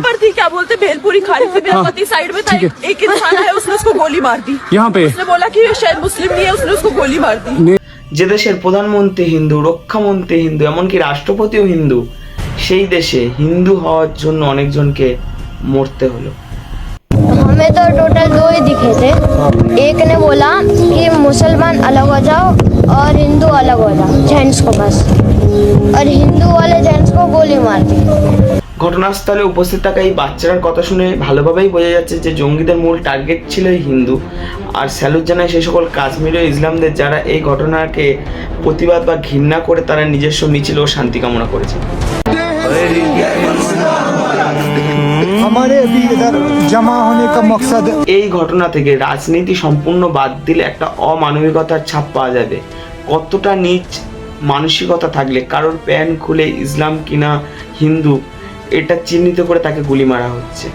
पर थी, क्या बोलते भेलपुरी खा रही थी, मेरा पति साइड में था, एक इंसान है उसने उसको गोली मार दी। यहाँ पे उसने बोला कि ये शायद मुस्लिम नहीं है, उसने उसको गोली मार दी। যে দেশের প্রধানমন্ত্রী হিন্দু, রক্ষামন্ত্রী হিন্দু, এমনকি রাষ্ট্রপতিও হিন্দু, সেই দেশে হিন্দু হওয়ার জন্য অনেকজনকে মরতে হলো। हमें तो टोटल 2 ही दिखे थे। एक ने बोला कि मुसलमान अलग हो जाओ और हिंदू अलग हो जाओ, जेंट्स को बस, और हिंदू वाले जेंट्स को गोली मार दी। ঘটনাস্থলে উপস্থিত থাকা এই বাচ্চারার কথা শুনে ভালোভাবেই বোঝা যাচ্ছে যে জঙ্গিদের মূল টার্গেট ছিল হিন্দু। আর স্যালুট জানায় সেই সকল কাশ্মীরি ইসলামদের যারা এই ঘটনাকে প্রতিবাদ বা ঘৃণা করে তারা নিজস্ব মিছিল ও শান্তি কামনা করেছে। এই ঘটনা থেকে রাজনীতি সম্পূর্ণ বাদ দিলে একটা অমানবিকতার ছাপ পাওয়া যাবে। কতটা নীচ মানসিকতা থাকলে কারোর প্যান্ট খুলে ইসলাম কিনা হিন্দু এটা চিহ্নিত করে তাকে গুলি মারা হচ্ছে।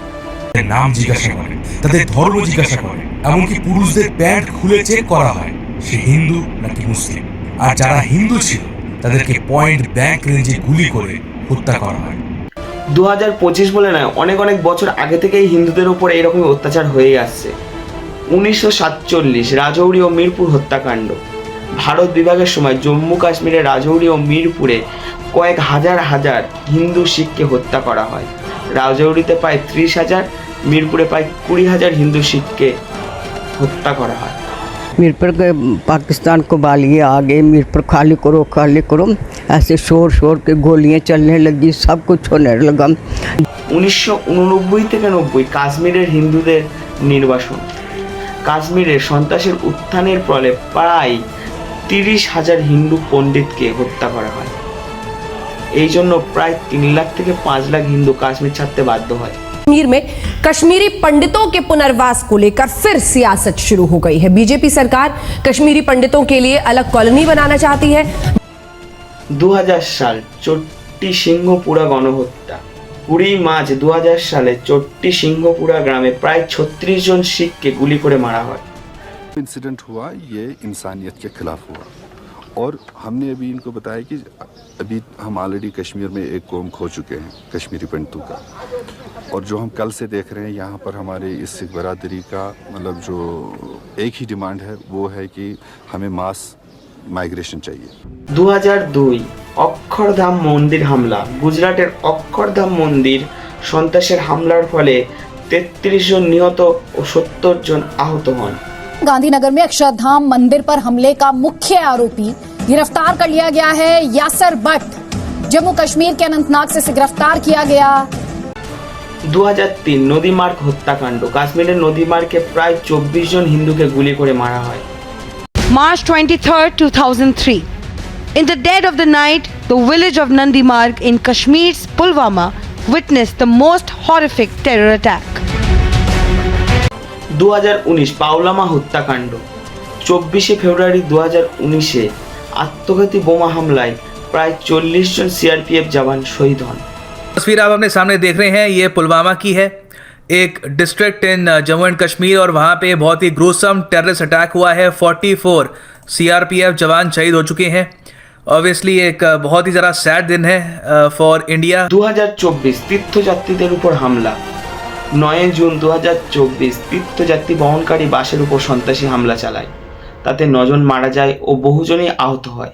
নাম জিজ্ঞাসা করে, তাদের ধর্ম জিজ্ঞাসা করে, এমনকি পুরুষদের প্যান্ট খুলে চেক করা হয় সে হিন্দু নাকি মুসলিম। আর যারা হিন্দু ছিল তাদেরকে পয়েন্ট ব্ল্যাঙ্ক রেঞ্জে গুলি করে হত্যা করা হয়। 2025 বলে নয়, অনেক অনেক বছর আগে থেকেই হিন্দুদের উপর এইরকম অত্যাচার হয়ে আসছে। 1947 রাজৌরি ও মিরপুর হত্যাকাণ্ড। ভারত বিভাগের সময় জম্মু কাশ্মীরের রাজৌরি ও মিরপুরে কয়েক হাজার হাজার হিন্দু শিখকে হত্যা করা হয়। রাজৌরিতে প্রায় 30,000, মিরপুরে প্রায় 20,000 হিন্দু শিখকে হত্যা করা হয়। मीरपुर के पाकिस्तान को बालिए आ गए, मीरपुर खाली करो, ऐसे शोर के गोलियां चलने लगी, सब कुछ होने लगा। 1989 থেকে 90 কাশ্মীরের হিন্দুদের নির্বাসন। কাশ্মীরের সন্ত্রাসের উত্থানের ফলে প্রায় 30,000 হিন্দু পণ্ডিতকে হত্যা করা হয়। এই জন্য প্রায় 3 লাখ থেকে 5 লাখ হিন্দু কাশ্মীর ছাড়তে বাধ্য হয়। कश्मीर में कश्मीरी पंडितों के पुनर्वास को लेकर फिर सियासत शुरू हो गई है। बीजेपी सरकार कश्मीरी पंडितों के लिए अलग कॉलोनी बनाना चाहती है। 2000 সাল চট্টি সিংহপুরা গণহত্যা। 20 মার্চ 2000 সালে চট্টি সিংহপুরা গ্রামে প্রায় 36 জন শিখকে গুলি করে মারা হয়। इंसिडेंट हुआ, ये इंसानियत के खिलाफ हुआ, और हमने अभी इनको बताया कि अभी हम ऑलरेडी कश्मीर में एक कौम खो चुके हैं, कश्मीरी पंडितों का, और जो हम कल से देख रहे हैं यहाँ पर हमारे इस सिख बरादरी का मतलब जो एक ही डिमांड है वो है कि हमें मास माइग्रेशन चाहिए। 2002 অক্ষরধাম মন্দির হামলা। গুজরাটের অক্ষরধাম মন্দির সন্ত্রাসের হামলার ফলে 33 জন নিহত ও 70 জন আহত হন। गांधीनगर में अक्षरधाम मंदिर पर हमले का मुख्य आरोपी गिरफ्तार कर लिया गया है। यासर भट्ट जम्मू कश्मीर के अनंतनाग से गिरफ्तार किया गया। 2003 নদীমার্গ হত্যাকাণ্ড। কাশ্মীরের নদীমার্গে প্রায় 24 জন হিন্দুকে গুলি করে মারা হয়। March 23rd, 2003. In the dead of the night, the village of Nandimarg in Kashmir's Pulwama witnessed the most horrific terror attack. 2019 পাওলামা হত্যাকাণ্ড। 24 ফেব্রুয়ারি 2019 আত্মঘাতী বোমা হামলায় প্রায় 40 জন সিআরপিএফ জওয়ান শহীদ হন। तस्वीर आप अपने सामने देख रहे हैं, ये पुलवामा की है, एक district in Jammu and Kashmir, और वहाँ पे बहुत ही ग्रोसम टेररिस्ट अटैक हुआ है। 44 सीआरपीएफ जवान शहीद हो चुके हैं। ऑब्वियसली एक बहुत ही ज़रा सैड दिन है फॉर इंडिया। 2024 তীর্থযাত্রীদের উপর হামলা। 9 জুন 2024 তীর্থযাত্রী বহনকারী বাসের উপর সন্ত্রাসী হামলা চালায়, তাতে 9 জন মারা যায় ও বহুজনই আহত হয়।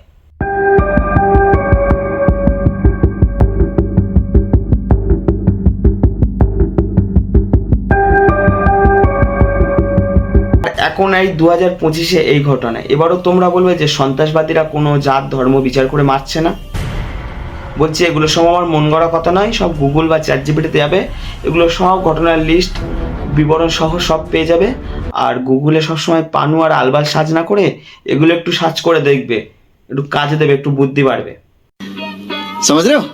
এখন এই 2025 এই ঘটনা। এবারও তোমরা বলবে যে সন্ত্রাসবাদীরা কোনো জাত ধর্ম বিচার করে মারছে না। বলছি এগুলো সব আমার মন গড়া কথা নয়, সব গুগল বা চ্যাটজিপিটিতে যাবে, এগুলো সব ঘটনার লিস্ট বিবরণ সহ সব পেয়ে যাবে। আর গুগলে সবসময় পানু আর আলবাল সার্চ না করে এগুলো একটু সার্চ করে দেখবে, একটু কাজে দেবে, একটু বুদ্ধি বাড়বে। समझ रहे हो?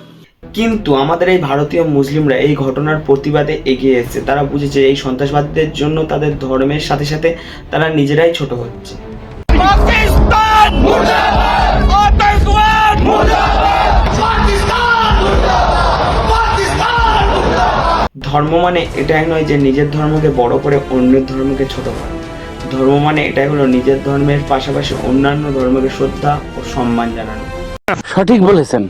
কিন্তু আমাদের এই ভারতীয় মুসলিমরা এই ঘটনার প্রতিবাদে এগিয়ে এসেছে। তারা বুঝেছে এই সন্ত্রাসবাদীদের জন্য তাদের ধর্মের সাথে সাথে তারা নিজেরাই ছোট হচ্ছে। ধর্ম মানে এটাই নয় যে নিজের ধর্মকে বড় করে অন্যের ধর্মকে ছোট করা। ধর্ম মানে এটাই হলো নিজের ধর্মের পাশাপাশি অন্যান্য ধর্মকে শ্রদ্ধা ও সম্মান জানানো। সঠিক বলেছেন।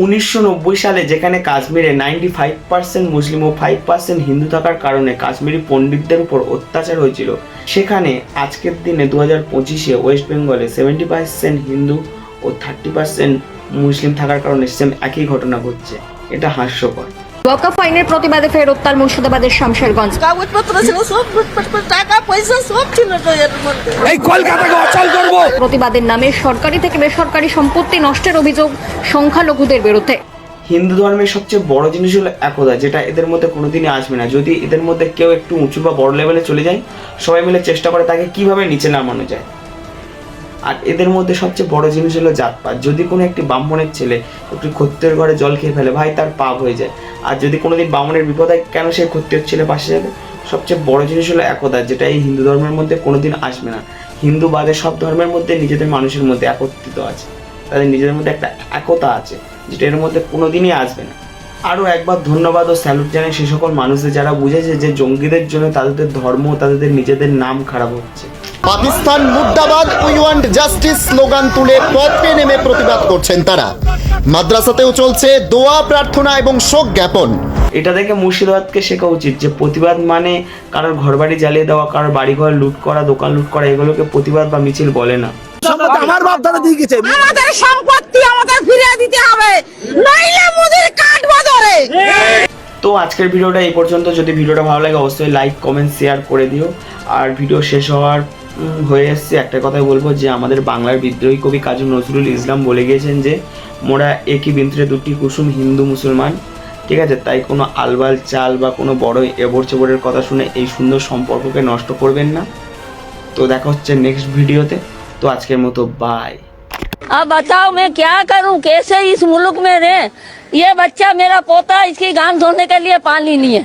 1990 সালে যেখানে কাশ্মীরে 95% মুসলিম ও 5% হিন্দু থাকার কারণে কাশ্মীরি পণ্ডিতদের উপর অত্যাচার হয়েছিল, সেখানে আজকের দিনে 2025-এ ওয়েস্ট বেঙ্গলে 70% হিন্দু ও 30% মুসলিম থাকার কারণে সেম একই ঘটনা ঘটছে। এটা হাস্যকর। ওয়াকফ আইনের প্রতিবাদে ফের উত্তাল মুর্শিদাবাদের শামশেরগঞ্জ। কাগজপত্র ছিল সব, টাকা পয়সা সব ছিল তো এর মধ্যে। এই কলকাতাকে অচল করব। প্রতিবাদের নামে সরকারি থেকে বেসরকারি সম্পত্তি নষ্টের অভিযোগ সংখ্যালঘুদের বিরুদ্ধে। হিন্দু ধর্মের সবচেয়ে বড় জিনিস হলো একতা, যেটা এদের মধ্যে কোনোদিনই আসবে না। যদি এদের মধ্যে কেউ একটু উঁচু বা বড় লেভেলে চলে যায়, সবাই মিলে চেষ্টা করে তাকে কিভাবে নিচে নামানো যায়। আর এদের মধ্যে সবচেয়ে বড় জিনিস হলো জাতপাত। যদি কোনো একটি ব্রাহ্মণের ছেলে একটু ক্ষত্রিয়ের ঘরে জল খেয়ে ফেলে, ভাই তার পাপ হয়ে যায়। আর যদি কোনোদিন ব্রাহ্মণের বিপদ হয়, কেন সেই ক্ষত্রিয়ের ছেলে পাশে যাবে? সবচেয়ে বড় জিনিস হলো একতা, যেটা এই হিন্দু ধর্মের মধ্যে কোনোদিন আসবে না। হিন্দু বাদে সব ধর্মের মধ্যে নিজেদের মানুষের মধ্যে একত্রিত আছে, তাদের নিজেদের মধ্যে একটা একতা আছে, যেটা এর মধ্যে কোনোদিনই আসবে না। আরও একবার ধন্যবাদ ও স্যালুট জানাই সে সকল মানুষদের যারা বুঝেছে যে জঙ্গিদের জন্য তাদের ধর্ম, তাদের নিজেদের নাম খারাপ হচ্ছে। পাকিস্তান মুর্দাবাদ, উই ওয়ান্ট জাস্টিস স্লোগান তুলে পথে নেমে প্রতিবাদ করছেন তারা। মাদ্রাসাতেও চলছে দোয়া, প্রার্থনা এবং শোক জ্ঞাপন। এটা দেখে মুর্শিদাবাদকে শেখা উচিত যে প্রতিবাদ মানে কারোর ঘরবাড়ি জ্বালিয়ে দেওয়া, কারোর বাড়িঘর লুট করা, দোকান লুট করা, এগুলোকে প্রতিবাদ বা মিছিল বলে না। আমার বাপ দাদা দিয়ে গেছে। আমাদের সম্পত্তি আমাদের ফিরিয়ে দিতে হবে, নইলে মোদির কাটবো ধরে। তো আজকের ভিডিওটা এই পর্যন্ত। যদি ভিডিওটা ভালো লাগে অবশ্যই লাইক, কমেন্ট, শেয়ার করে দিও। আর ভিডিও শেষ হওয়ার হয়ে এসছে, একটা কথাই বলবো যে আমাদের বাংলার বিদ্রোহী কবি কাজী নজরুল ইসলাম বলে গিয়েছেন যে মোরা একই বৃন্তে দুটি কুসুম, হিন্দু মুসলমান। ঠিক আছে, তাই কোনো আলবাল চাল বা কোনো বড় এবর চেবরের কথা শুনে এই সুন্দর সম্পর্ককে নষ্ট করবেন না। তো দেখা হচ্ছে নেক্সট ভিডিওতে। তো আজকের মতো বাই। अब बताओ मैं क्या करूं, कैसे इस मुल्क में रहे? ये बच्चा मेरा पोता, इसकी गांड धोने के लिए पानी नहीं है।